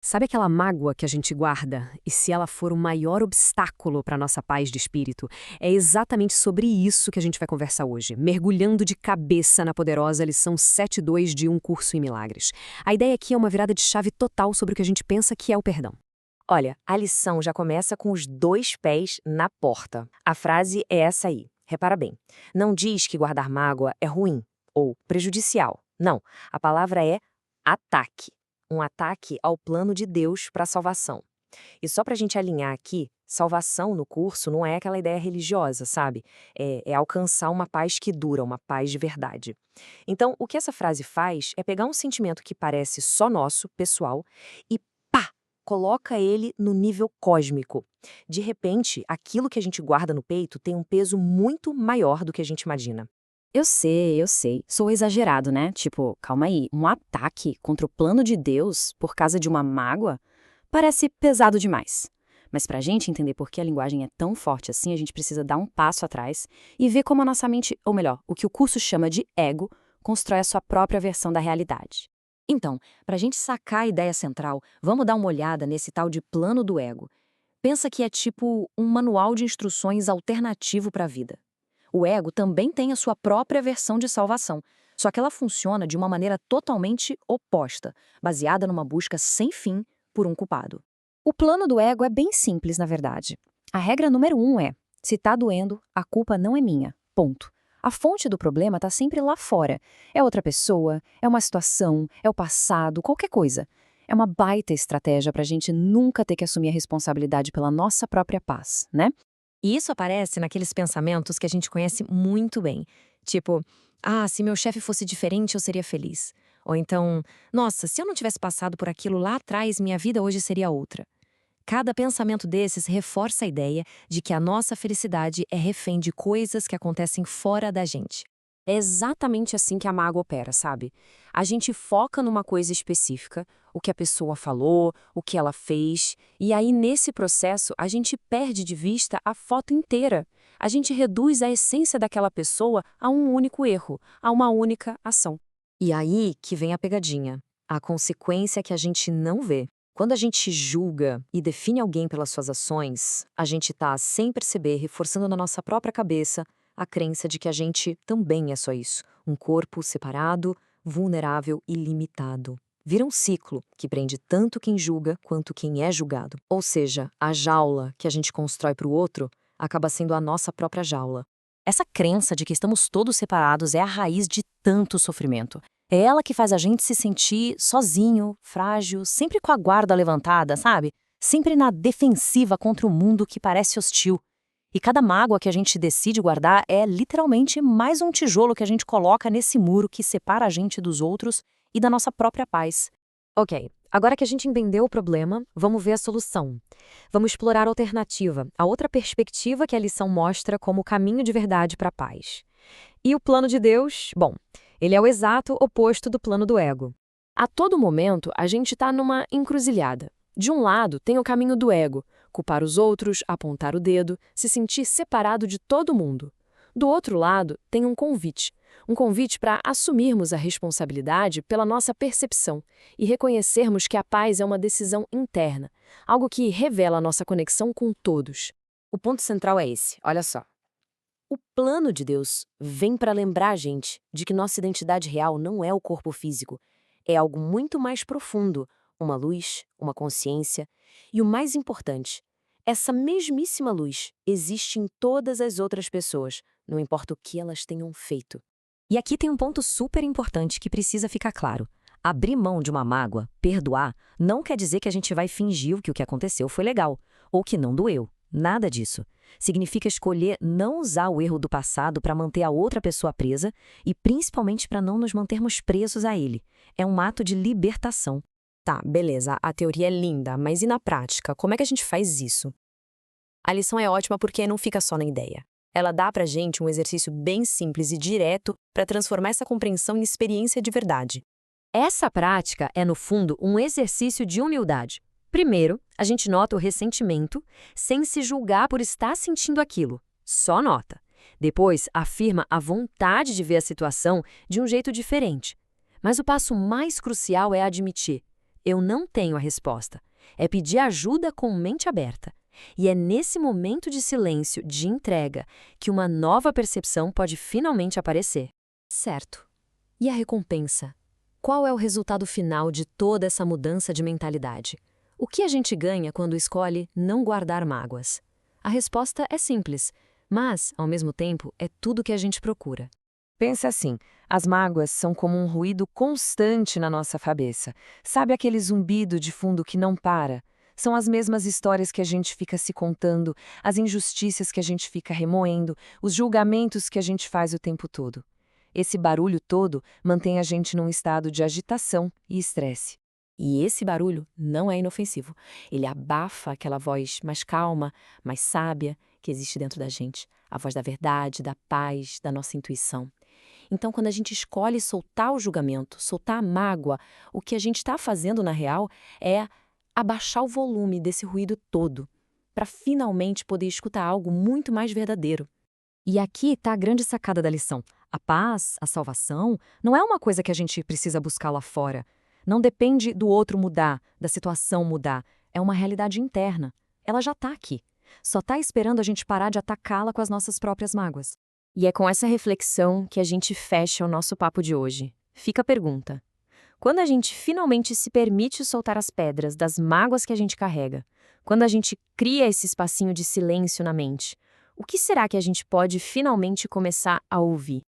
Sabe aquela mágoa que a gente guarda? E se ela for o maior obstáculo para nossa paz de espírito? É exatamente sobre isso que a gente vai conversar hoje, mergulhando de cabeça na poderosa lição 7.2 de Um Curso em Milagres. A ideia aqui é uma virada de chave total sobre o que a gente pensa que é o perdão. Olha, a lição já começa com os dois pés na porta. A frase é essa aí. Repara bem. Não diz que guardar mágoa é ruim ou prejudicial. Não. A palavra é ataque. Um ataque ao plano de Deus para a salvação. E só para a gente alinhar aqui, salvação no curso não é aquela ideia religiosa, sabe? É alcançar uma paz que dura, uma paz de verdade. Então, o que essa frase faz é pegar um sentimento que parece só nosso, pessoal, e pá! Coloca ele no nível cósmico. De repente, aquilo que a gente guarda no peito tem um peso muito maior do que a gente imagina. Eu sei. Sou exagerado, né? Tipo, calma aí, um ataque contra o plano de Deus por causa de uma mágoa? Parece pesado demais. Mas pra gente entender por que a linguagem é tão forte assim, a gente precisa dar um passo atrás e ver como a nossa mente, ou melhor, o que o curso chama de ego, constrói a sua própria versão da realidade. Então, para a gente sacar a ideia central, vamos dar uma olhada nesse tal de plano do ego. Pensa que é tipo um manual de instruções alternativo para a vida. O ego também tem a sua própria versão de salvação, só que ela funciona de uma maneira totalmente oposta, baseada numa busca sem fim por um culpado. O plano do ego é bem simples, na verdade. A regra número 1 é: se tá doendo, a culpa não é minha. Ponto. A fonte do problema tá sempre lá fora. É outra pessoa, é uma situação, é o passado, qualquer coisa. É uma baita estratégia pra gente nunca ter que assumir a responsabilidade pela nossa própria paz, né? E isso aparece naqueles pensamentos que a gente conhece muito bem. Tipo, se meu chefe fosse diferente, eu seria feliz. Ou então, nossa, se eu não tivesse passado por aquilo lá atrás, minha vida hoje seria outra. Cada pensamento desses reforça a ideia de que a nossa felicidade é refém de coisas que acontecem fora da gente. É exatamente assim que a mágoa opera, sabe? A gente foca numa coisa específica, o que a pessoa falou, o que ela fez, e aí nesse processo a gente perde de vista a foto inteira. A gente reduz a essência daquela pessoa a um único erro, a uma única ação. E aí que vem a pegadinha, a consequência que a gente não vê. Quando a gente julga e define alguém pelas suas ações, a gente está, sem perceber, reforçando na nossa própria cabeça a crença de que a gente também é só isso, um corpo separado, vulnerável e limitado. Vira um ciclo que prende tanto quem julga quanto quem é julgado. Ou seja, a jaula que a gente constrói para o outro acaba sendo a nossa própria jaula. Essa crença de que estamos todos separados é a raiz de tanto sofrimento. É ela que faz a gente se sentir sozinho, frágil, sempre com a guarda levantada, sabe? Sempre na defensiva contra o mundo que parece hostil. E cada mágoa que a gente decide guardar é literalmente mais um tijolo que a gente coloca nesse muro que separa a gente dos outros e da nossa própria paz. Ok, agora que a gente entendeu o problema, vamos ver a solução. Vamos explorar a alternativa, a outra perspectiva que a lição mostra como o caminho de verdade para a paz. E o plano de Deus? Bom, ele é o exato oposto do plano do ego. A todo momento, a gente está numa encruzilhada. De um lado, tem o caminho do ego, culpar os outros, apontar o dedo, se sentir separado de todo mundo. Do outro lado, tem um convite para assumirmos a responsabilidade pela nossa percepção e reconhecermos que a paz é uma decisão interna, algo que revela a nossa conexão com todos. O ponto central é esse, olha só. O plano de Deus vem para lembrar a gente de que nossa identidade real não é o corpo físico, é algo muito mais profundo, uma luz, uma consciência, e o mais importante, essa mesmíssima luz existe em todas as outras pessoas, não importa o que elas tenham feito. E aqui tem um ponto super importante que precisa ficar claro. Abrir mão de uma mágoa, perdoar, não quer dizer que a gente vai fingir que o que aconteceu foi legal, ou que não doeu. Nada disso. Significa escolher não usar o erro do passado para manter a outra pessoa presa e principalmente para não nos mantermos presos a ele. É um ato de libertação. Tá, beleza, a teoria é linda, mas e na prática, como é que a gente faz isso? A lição é ótima porque não fica só na ideia. Ela dá pra gente um exercício bem simples e direto para transformar essa compreensão em experiência de verdade. Essa prática é, no fundo, um exercício de humildade. Primeiro, a gente nota o ressentimento, sem se julgar por estar sentindo aquilo. Só nota. Depois, afirma a vontade de ver a situação de um jeito diferente. Mas o passo mais crucial é admitir. Eu não tenho a resposta. É pedir ajuda com mente aberta. E é nesse momento de silêncio, de entrega, que uma nova percepção pode finalmente aparecer. Certo. E a recompensa? Qual é o resultado final de toda essa mudança de mentalidade? O que a gente ganha quando escolhe não guardar mágoas? A resposta é simples, mas, ao mesmo tempo, é tudo o que a gente procura. Pensa assim, as mágoas são como um ruído constante na nossa cabeça. Sabe aquele zumbido de fundo que não para? São as mesmas histórias que a gente fica se contando, as injustiças que a gente fica remoendo, os julgamentos que a gente faz o tempo todo. Esse barulho todo mantém a gente num estado de agitação e estresse. E esse barulho não é inofensivo. Ele abafa aquela voz mais calma, mais sábia que existe dentro da gente. A voz da verdade, da paz, da nossa intuição. Então, quando a gente escolhe soltar o julgamento, soltar a mágoa, o que a gente está fazendo, na real, é abaixar o volume desse ruído todo, para finalmente poder escutar algo muito mais verdadeiro. E aqui está a grande sacada da lição. A paz, a salvação, não é uma coisa que a gente precisa buscar lá fora. Não depende do outro mudar, da situação mudar. É uma realidade interna. Ela já está aqui. Só está esperando a gente parar de atacá-la com as nossas próprias mágoas. E é com essa reflexão que a gente fecha o nosso papo de hoje. Fica a pergunta. Quando a gente finalmente se permite soltar as pedras das mágoas que a gente carrega, quando a gente cria esse espacinho de silêncio na mente, o que será que a gente pode finalmente começar a ouvir?